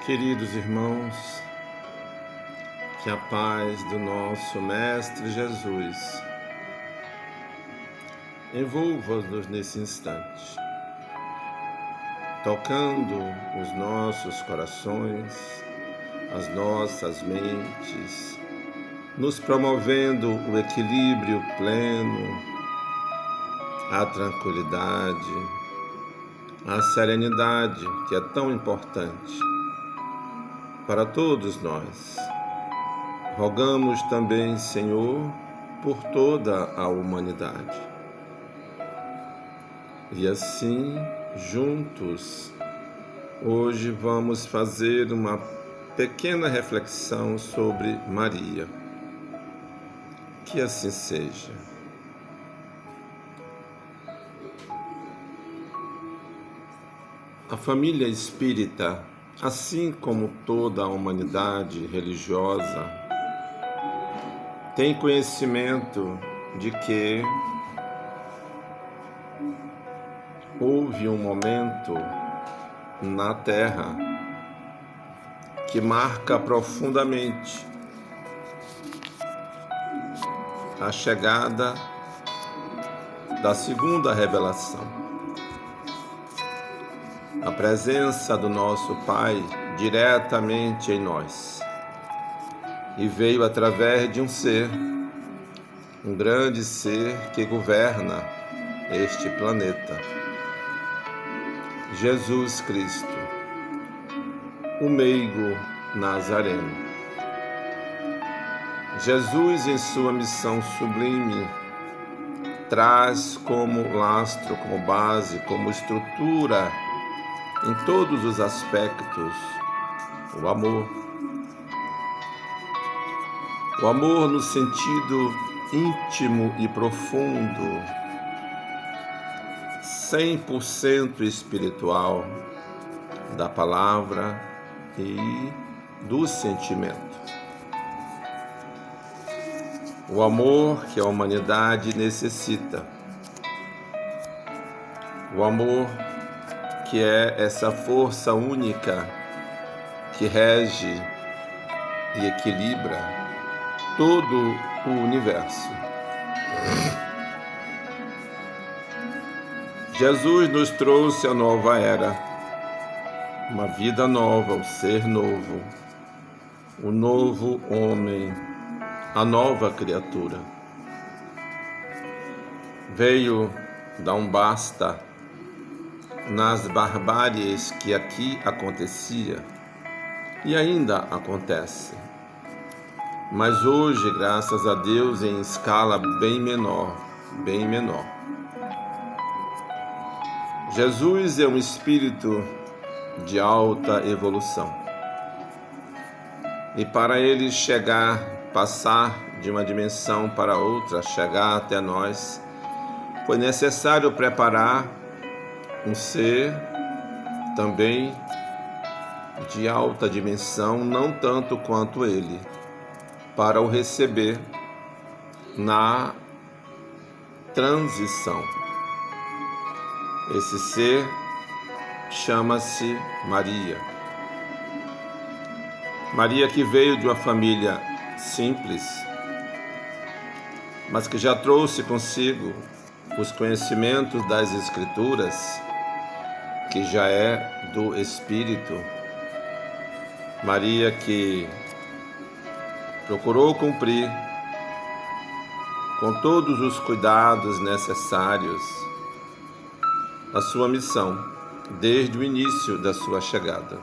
Queridos irmãos, que a paz do nosso Mestre Jesus envolva-nos nesse instante, tocando os nossos corações, as nossas mentes, nos promovendo o equilíbrio pleno, a tranquilidade, a serenidade que é tão importante para todos nós. Rogamos também, Senhor, por toda a humanidade. E assim, juntos, hoje vamos fazer uma pequena reflexão sobre Maria. Que assim seja. A família espírita, assim como toda a humanidade religiosa, tem conhecimento de que houve um momento na Terra que marca profundamente a chegada da segunda revelação. A presença do nosso Pai diretamente em nós. E veio através de um ser, um grande ser que governa este planeta. Jesus Cristo, o meigo nazareno. Jesus, em sua missão sublime, traz como lastro, como base, como estrutura, em todos os aspectos, o amor. O amor no sentido íntimo e profundo, 100% espiritual da palavra e do sentimento. O amor que a humanidade necessita. O amor que é essa força única que rege e equilibra todo o universo. Jesus nos trouxe a nova era, uma vida nova, o ser novo, o novo homem, a nova criatura. Veio dar um basta nas barbáries que aqui acontecia e ainda acontece. Mas hoje, graças a Deus, em escala bem menor. Jesus é um espírito de alta evolução. E para ele passar de uma dimensão para outra, chegar até nós, foi necessário preparar um ser também de alta dimensão, não tanto quanto ele, para o receber na transição. Esse ser chama-se Maria. Maria que veio de uma família simples, mas que já trouxe consigo os conhecimentos das Escrituras, que já é do Espírito. Maria que procurou cumprir com todos os cuidados necessários a sua missão, desde o início da sua chegada.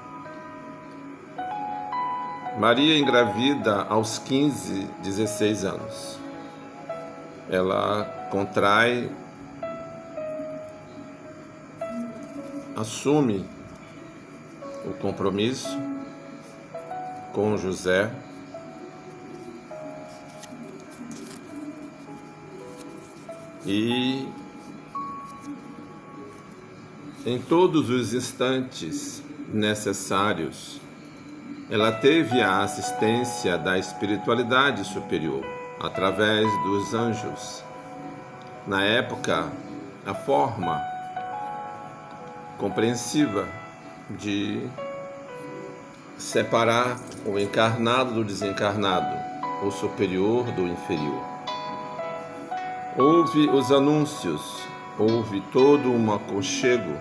Maria engravida aos 15, 16 anos. Ela assume o compromisso com José e em todos os instantes necessários ela teve a assistência da espiritualidade superior através dos anjos. Na época, a forma compreensiva de separar o encarnado do desencarnado, o superior do inferior. Houve os anúncios, houve todo um aconchego,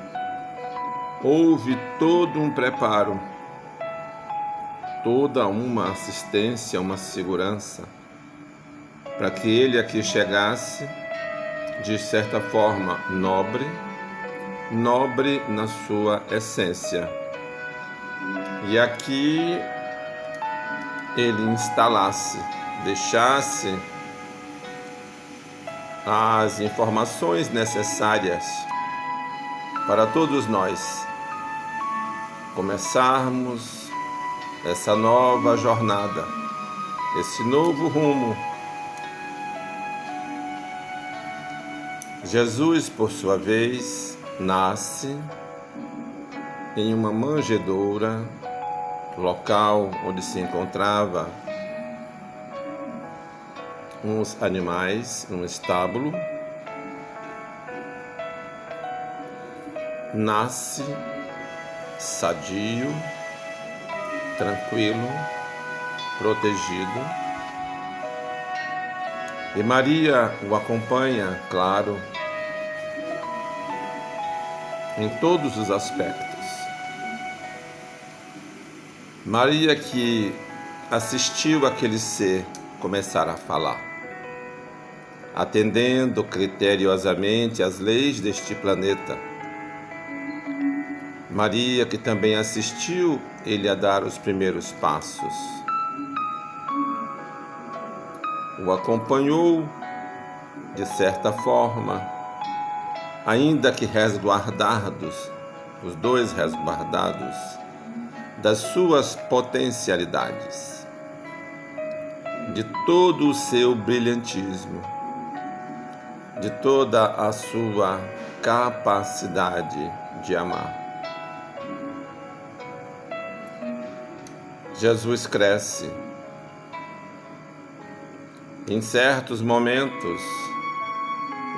houve todo um preparo, toda uma assistência, uma segurança, para que ele aqui chegasse de certa forma nobre na sua essência. E aqui ele instalasse, deixasse as informações necessárias para todos nós começarmos essa nova jornada, esse novo rumo. Jesus, por sua vez, nasce em uma manjedoura, local onde se encontrava uns animais, um estábulo. Nasce sadio, tranquilo, protegido. E Maria o acompanha, claro, em todos os aspectos. Maria que assistiu aquele ser começar a falar, atendendo criteriosamente às leis deste planeta. Maria que também assistiu ele a dar os primeiros passos. O acompanhou de certa forma, ainda que resguardados, os dois resguardados das suas potencialidades, de todo o seu brilhantismo, de toda a sua capacidade de amar. Jesus cresce. Em certos momentos,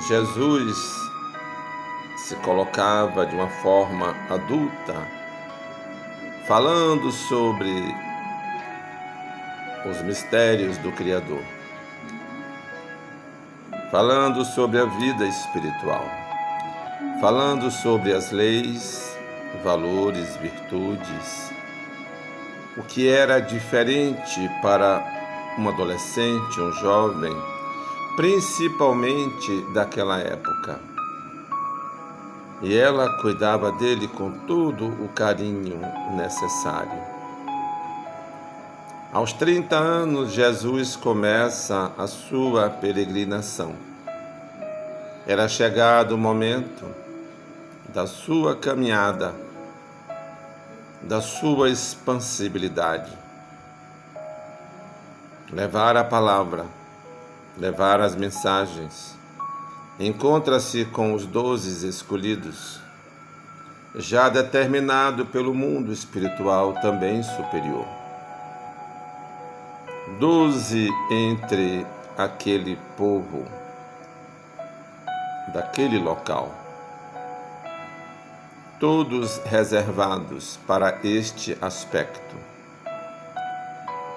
Jesus se colocava de uma forma adulta, falando sobre os mistérios do Criador, falando sobre a vida espiritual, falando sobre as leis, valores, virtudes, o que era diferente para um adolescente, um jovem, principalmente daquela época. E ela cuidava dele com todo o carinho necessário. Aos 30 anos, Jesus começa a sua peregrinação. Era chegado o momento da sua caminhada, da sua expansibilidade. Levar a palavra, levar as mensagens. Encontra-se com os 12 escolhidos, já determinado pelo mundo espiritual também superior. 12 entre aquele povo, daquele local, todos reservados para este aspecto.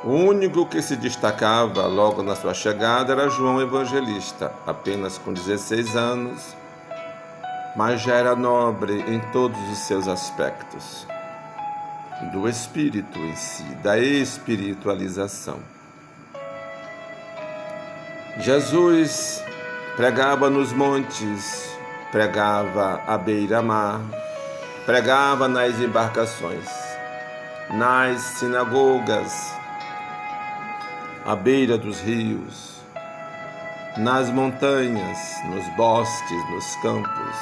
O único que se destacava logo na sua chegada era João Evangelista, apenas com 16 anos, mas já era nobre em todos os seus aspectos, do espírito em si, da espiritualização. Jesus pregava nos montes, pregava à beira-mar, pregava nas embarcações, nas sinagogas, à beira dos rios, nas montanhas, nos bosques, nos campos.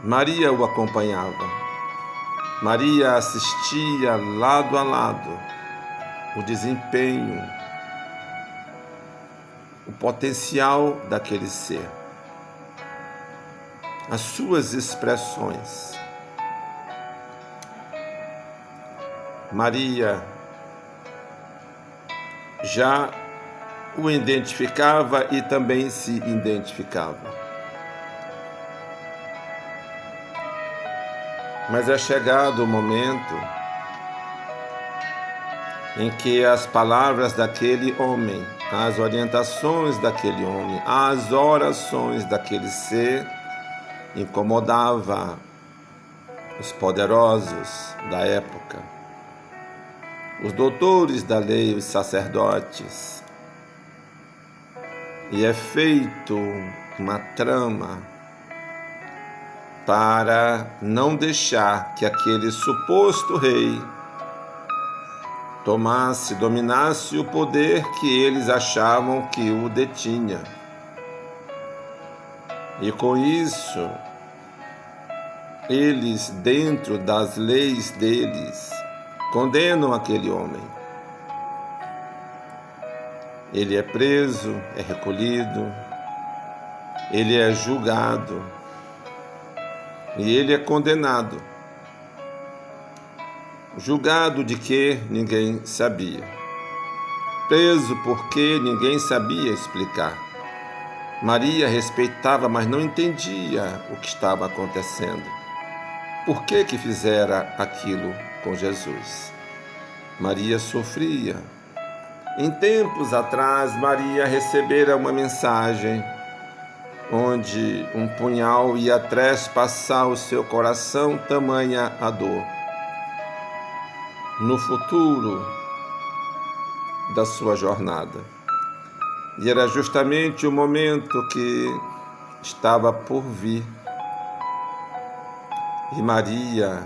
Maria o acompanhava. Maria assistia lado a lado o desempenho, o potencial daquele ser, as suas expressões. Maria já o identificava e também se identificava. Mas é chegado o momento em que as palavras daquele homem, as orientações daquele homem, as orações daquele ser incomodava os poderosos da época, os doutores da lei, os sacerdotes. E é feito uma trama para não deixar que aquele suposto rei dominasse o poder que eles achavam que o detinha. E com isso, eles, dentro das leis deles, condenam aquele homem. Ele é preso, é recolhido, ele é julgado e ele é condenado. Julgado de que ninguém sabia. Preso porque ninguém sabia explicar. Maria respeitava, mas não entendia o que estava acontecendo. Por que fizera aquilo com Jesus? Maria sofria. Em tempos atrás, Maria recebera uma mensagem onde um punhal ia trespassar o seu coração, tamanha a dor. No futuro da sua jornada. E era justamente o momento que estava por vir. E Maria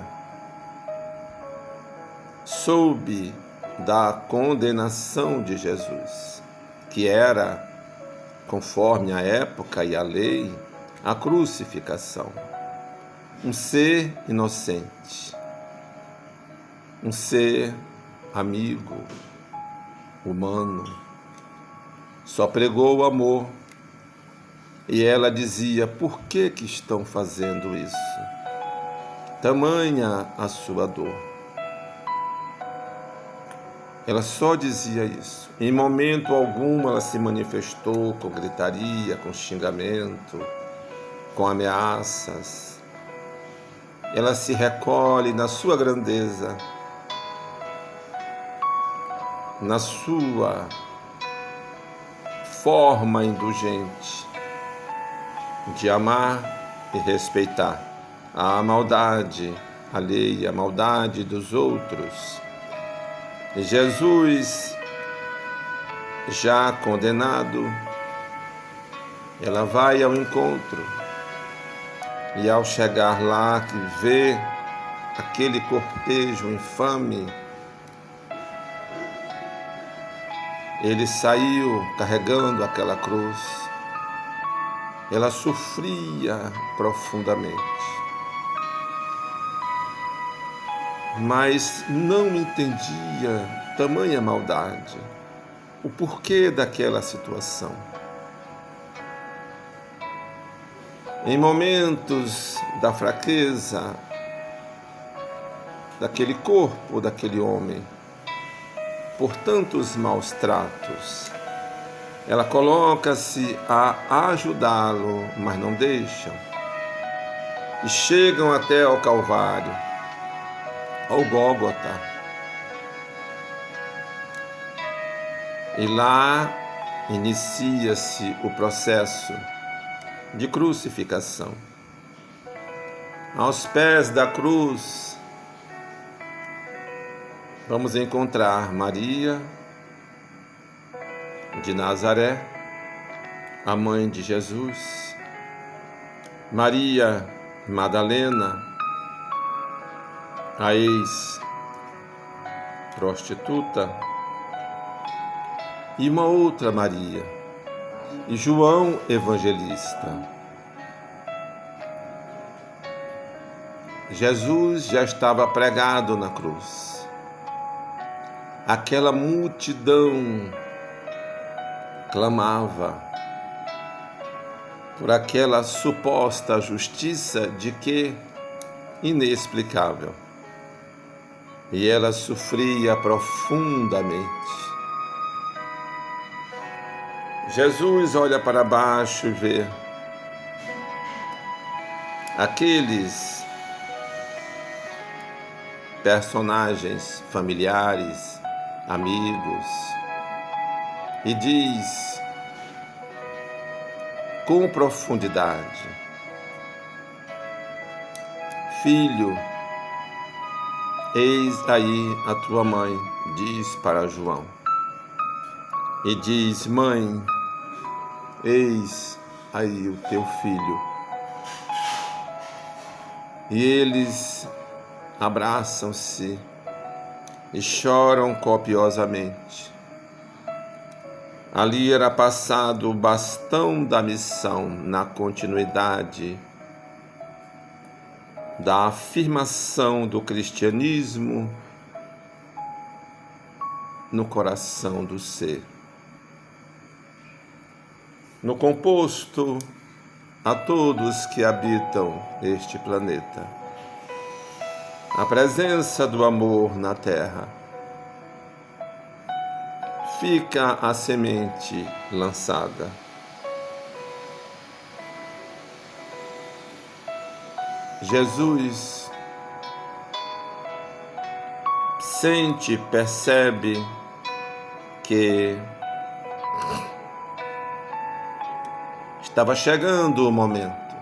soube da condenação de Jesus, que era, conforme a época e a lei, a crucificação. Um ser inocente. Um ser amigo, humano, só pregou o amor. E ela dizia: por que estão fazendo isso? Tamanha a sua dor. Ela só dizia isso. Em momento algum ela se manifestou com gritaria, com xingamento, com ameaças. Ela se recolhe na sua grandeza, na sua forma indulgente de amar e respeitar a maldade alheia, a maldade dos outros. E Jesus, já condenado, ela vai ao encontro e ao chegar lá, que vê aquele cortejo infame, ele saiu carregando aquela cruz. Ela sofria profundamente, mas não entendia tamanha maldade, o porquê daquela situação. Em momentos da fraqueza daquele corpo, daquele homem, por tantos maus tratos, ela coloca-se a ajudá-lo, mas não deixam. E chegam até ao Calvário, ao Gólgota. E lá inicia-se o processo de crucificação. Aos pés da cruz, vamos encontrar Maria de Nazaré, a mãe de Jesus, Maria Madalena, a ex-prostituta, e uma outra Maria, e João Evangelista. Jesus já estava pregado na cruz. Aquela multidão clamava por aquela suposta justiça de que inexplicável. E ela sofria profundamente. Jesus olha para baixo e vê aqueles personagens familiares, amigos, e diz com profundidade: filho, eis aí a tua mãe, diz para João. E diz: mãe, eis aí o teu filho. E eles abraçam-se e choram copiosamente. Ali era passado o bastão da missão na continuidade da afirmação do cristianismo no coração do ser. No composto a todos que habitam este planeta, a presença do amor na terra, fica a semente lançada. Jesus sente, percebe que estava chegando o momento,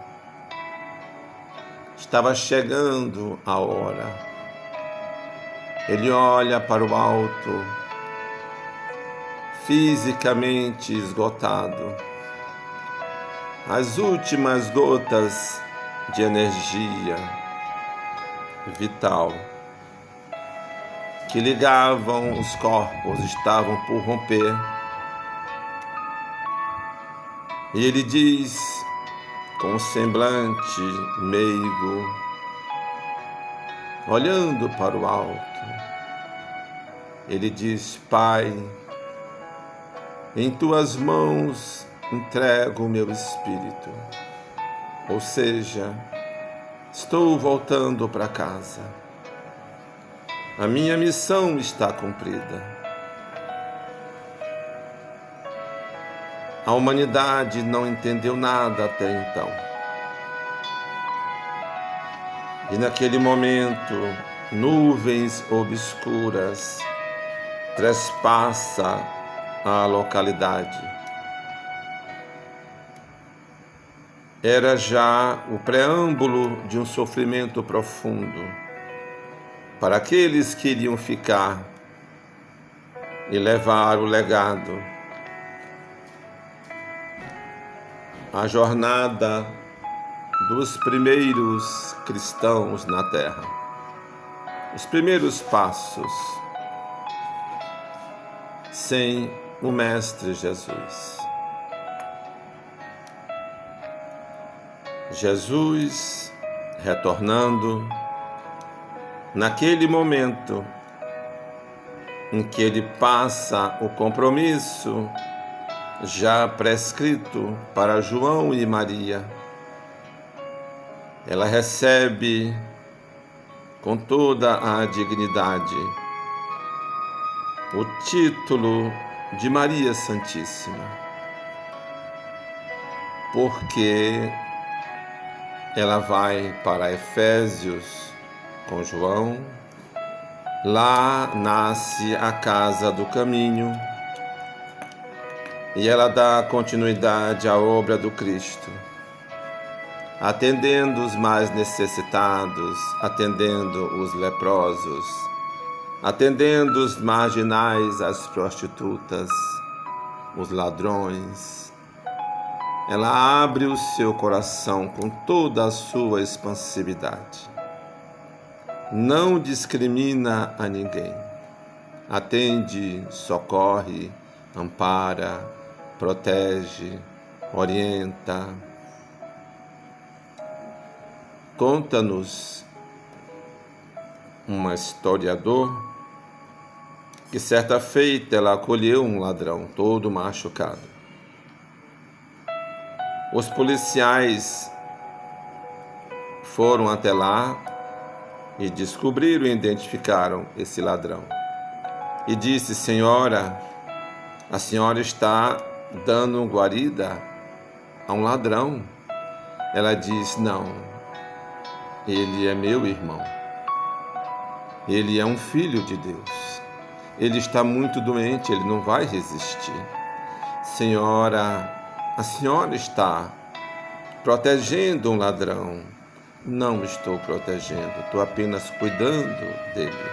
estava chegando a hora. Ele olha para o alto, fisicamente esgotado, as últimas gotas de energia vital que ligavam os corpos estavam por romper. E ele diz, com um semblante meigo, olhando para o alto, ele diz: Pai, em tuas mãos entrego o meu espírito. Ou seja, estou voltando para casa. A minha missão está cumprida. A humanidade não entendeu nada até então. E naquele momento, nuvens obscuras trespassam a localidade. Era já o preâmbulo de um sofrimento profundo para aqueles que iriam ficar e levar o legado. A jornada dos primeiros cristãos na Terra. Os primeiros passos sem o Mestre Jesus. Jesus retornando naquele momento em que ele passa o compromisso já prescrito para João e Maria. Ela recebe com toda a dignidade o título de Maria Santíssima, porque ela vai para Efésios com João. Lá nasce a Casa do Caminho e ela dá continuidade à obra do Cristo, atendendo os mais necessitados, atendendo os leprosos, atendendo os marginais, as prostitutas, os ladrões. Ela abre o seu coração com toda a sua expansividade. Não discrimina a ninguém. Atende, socorre, ampara, protege, orienta. Conta-nos uma historiador que certa feita ela acolheu um ladrão todo machucado. Os policiais foram até lá e descobriram e identificaram esse ladrão. E disse: Senhora, a senhora está dando guarida a um ladrão. Ela diz: não, ele é meu irmão. Ele é um filho de Deus. Ele está muito doente, ele não vai resistir. Senhora, a senhora está protegendo um ladrão. Não estou protegendo, estou apenas cuidando dele.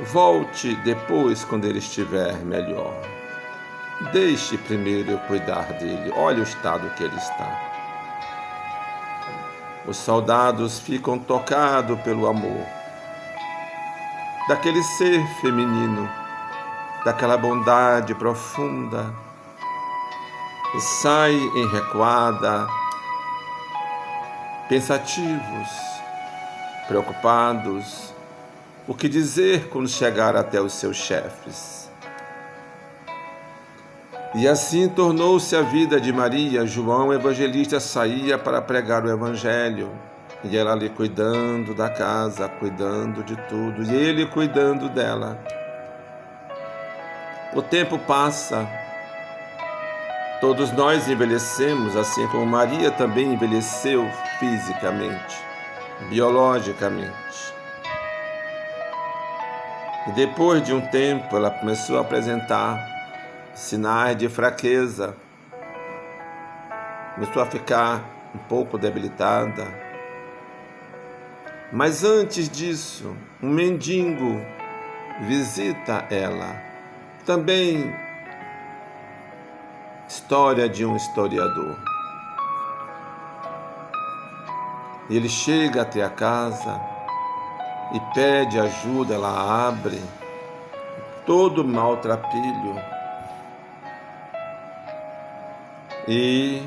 Volte depois, quando ele estiver melhor. Deixe primeiro eu cuidar dele. Olha o estado que ele está. Os soldados ficam tocados pelo amor daquele ser feminino, daquela bondade profunda, e saem em recuada, pensativos, preocupados, o que dizer quando chegar até os seus chefes. E assim tornou-se a vida de Maria. João Evangelista saía para pregar o Evangelho, e ela ali cuidando da casa, cuidando de tudo, e ele cuidando dela. O tempo passa, todos nós envelhecemos, assim como Maria também envelheceu fisicamente, biologicamente. E depois de um tempo, ela começou a apresentar sinais de fraqueza, começou a ficar um pouco debilitada. Mas antes disso, um mendigo visita ela. Também história de um historiador. Ele chega até a casa e pede ajuda, ela abre, todo maltrapilho. E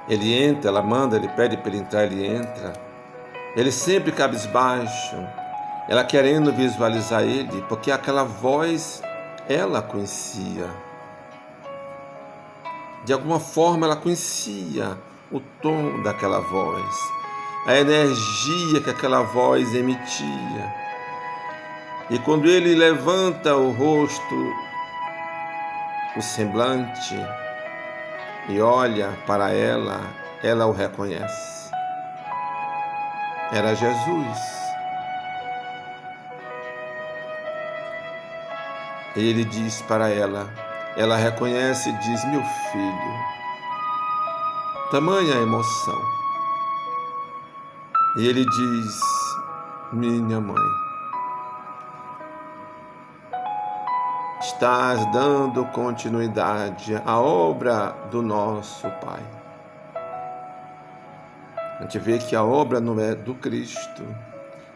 ele entra, ela manda, ele pede para ele entrar, ele entra. Ele sempre cabisbaixo, ela querendo visualizar ele, porque aquela voz ela conhecia. De alguma forma ela conhecia o tom daquela voz, a energia que aquela voz emitia. E quando ele levanta o rosto, o semblante, e olha para ela, ela o reconhece. Era Jesus. Ele diz para ela reconhece e diz: meu filho. Tamanha emoção. E ele diz: minha mãe, estás dando continuidade à obra do nosso Pai. A gente vê que a obra não é do Cristo,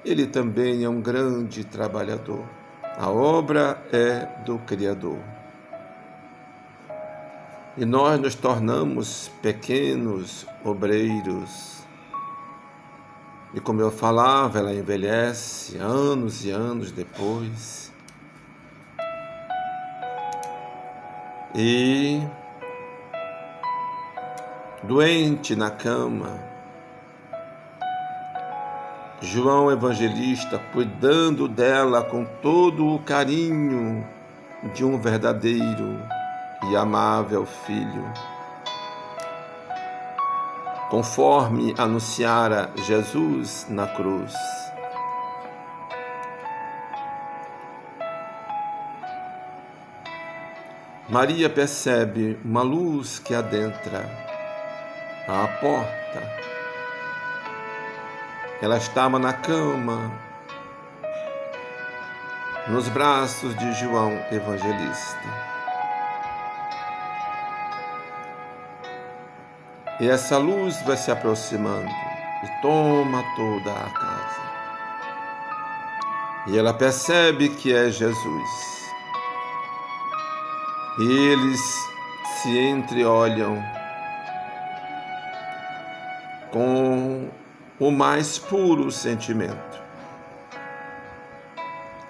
ele também é um grande trabalhador. A obra é do Criador. E nós nos tornamos pequenos obreiros. E como eu falava, ela envelhece anos e anos depois. E doente na cama, João Evangelista cuidando dela com todo o carinho de um verdadeiro e amável filho, conforme anunciara Jesus na cruz. Maria percebe uma luz que adentra à porta. Ela estava na cama, nos braços de João Evangelista. E essa luz vai se aproximando e toma toda a casa. E ela percebe que é Jesus. E eles se entreolham com o mais puro sentimento.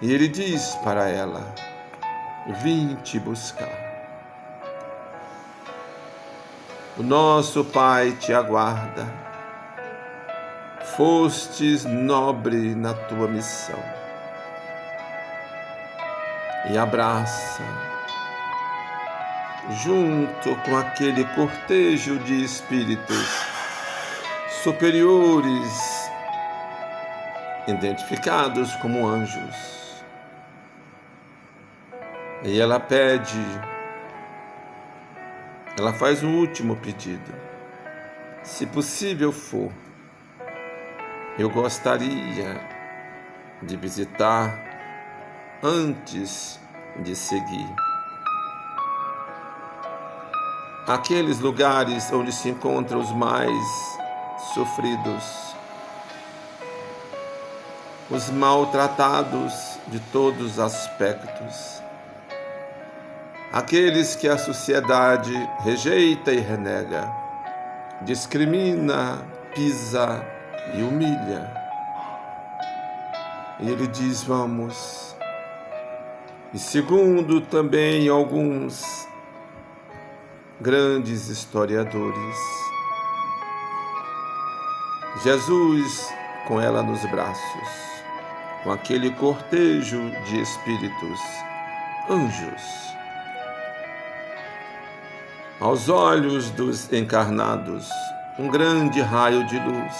E ele diz para ela: vim te buscar. O nosso Pai te aguarda. Fostes nobre na tua missão. E abraça, junto com aquele cortejo de espíritos superiores identificados como anjos. E ela faz um último pedido. Se possível for, eu gostaria de visitar antes de seguir aqueles lugares onde se encontram os mais sofridos, os maltratados de todos os aspectos, aqueles que a sociedade rejeita e renega, discrimina, pisa e humilha. E ele diz: vamos. E segundo também alguns grandes historiadores, Jesus, com ela nos braços, com aquele cortejo de espíritos, anjos, aos olhos dos encarnados, um grande raio de luz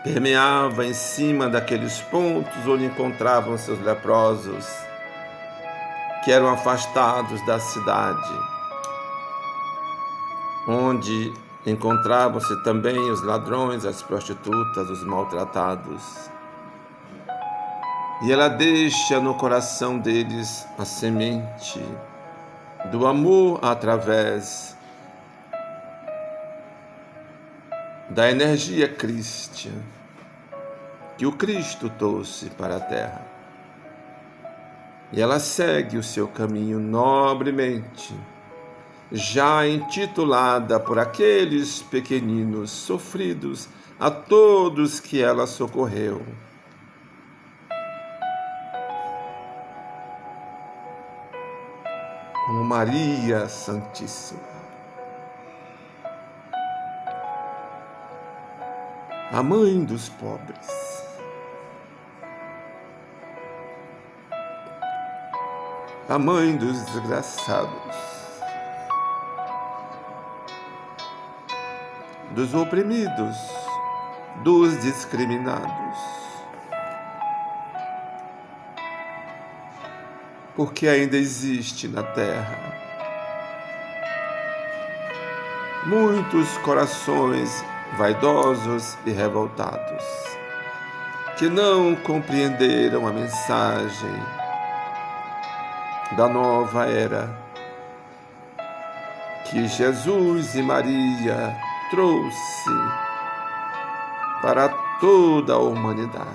permeava em cima daqueles pontos onde encontravam seus leprosos, que eram afastados da cidade, onde encontravam-se também os ladrões, as prostitutas, os maltratados. E ela deixa no coração deles a semente do amor através da energia crística que o Cristo trouxe para a Terra. E ela segue o seu caminho nobremente, já intitulada por aqueles pequeninos sofridos, a todos que ela socorreu. Como Maria Santíssima, a mãe dos pobres, a mãe dos desgraçados, dos oprimidos, dos discriminados, porque ainda existe na Terra muitos corações vaidosos e revoltados, que não compreenderam a mensagem da nova era que Jesus e Maria trouxe para toda a humanidade.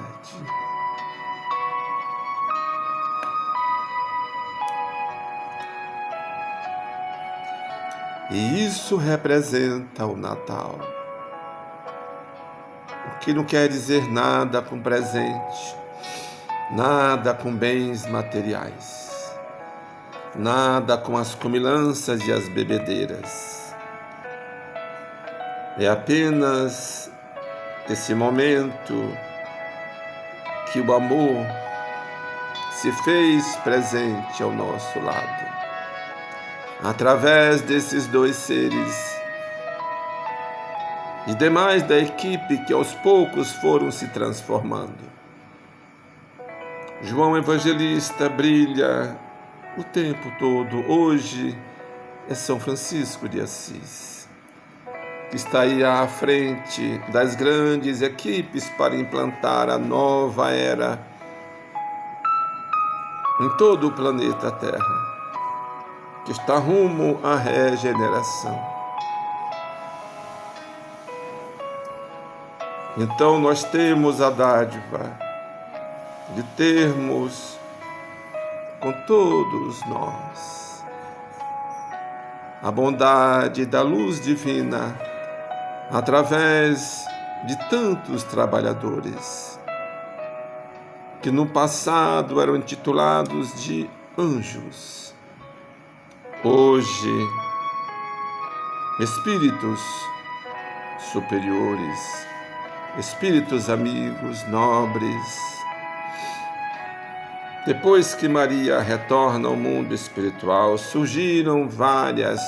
E isso representa o Natal, o que não quer dizer nada com presente, nada com bens materiais, nada com as comilanças e as bebedeiras. É apenas esse momento que o amor se fez presente ao nosso lado, através desses dois seres e demais da equipe que aos poucos foram se transformando. João Evangelista brilha o tempo todo. Hoje é São Francisco de Assis, que está aí à frente das grandes equipes para implantar a nova era em todo o planeta Terra, que está rumo à regeneração. Então nós temos a dádiva de termos com todos nós a bondade da luz divina através de tantos trabalhadores que no passado eram intitulados de anjos. Hoje, espíritos superiores, espíritos amigos, nobres. Depois que Maria retorna ao mundo espiritual, surgiram várias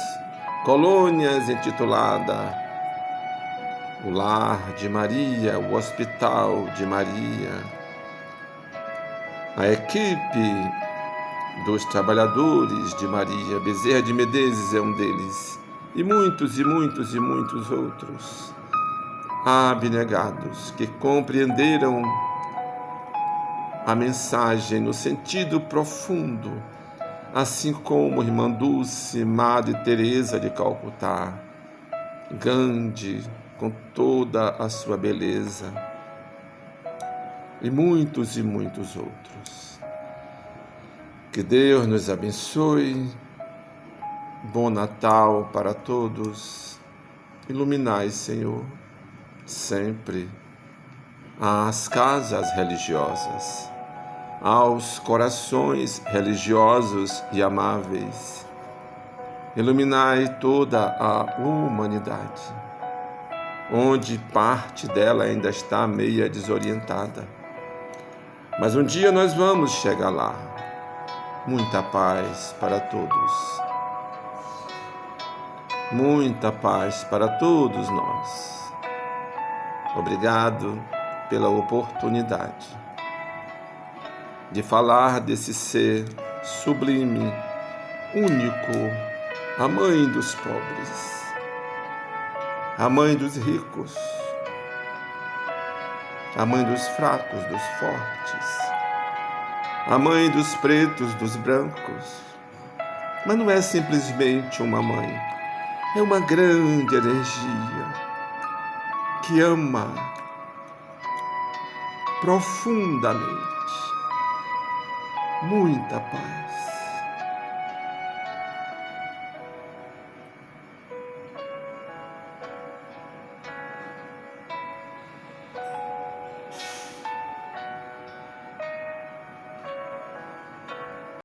colônias intituladas o lar de Maria, o hospital de Maria, a equipe dos trabalhadores de Maria. Bezerra de Menezes é um deles, e muitos outros abnegados que compreenderam a mensagem no sentido profundo, assim como Irmã Dulce, Madre Teresa de Calcutá, Gandhi com toda a sua beleza, e muitos outros. Que Deus nos abençoe. Bom Natal para todos. Iluminai, Senhor, sempre as casas religiosas, aos corações religiosos e amáveis. Iluminai toda a humanidade, onde parte dela ainda está meia desorientada. Mas um dia nós vamos chegar lá. Muita paz para todos. Muita paz para todos nós. Obrigado pela oportunidade de falar desse ser sublime, único, a mãe dos pobres, a mãe dos ricos, a mãe dos fracos, dos fortes, a mãe dos pretos, dos brancos. Mas não é simplesmente uma mãe, é uma grande energia que ama profundamente. Muita paz.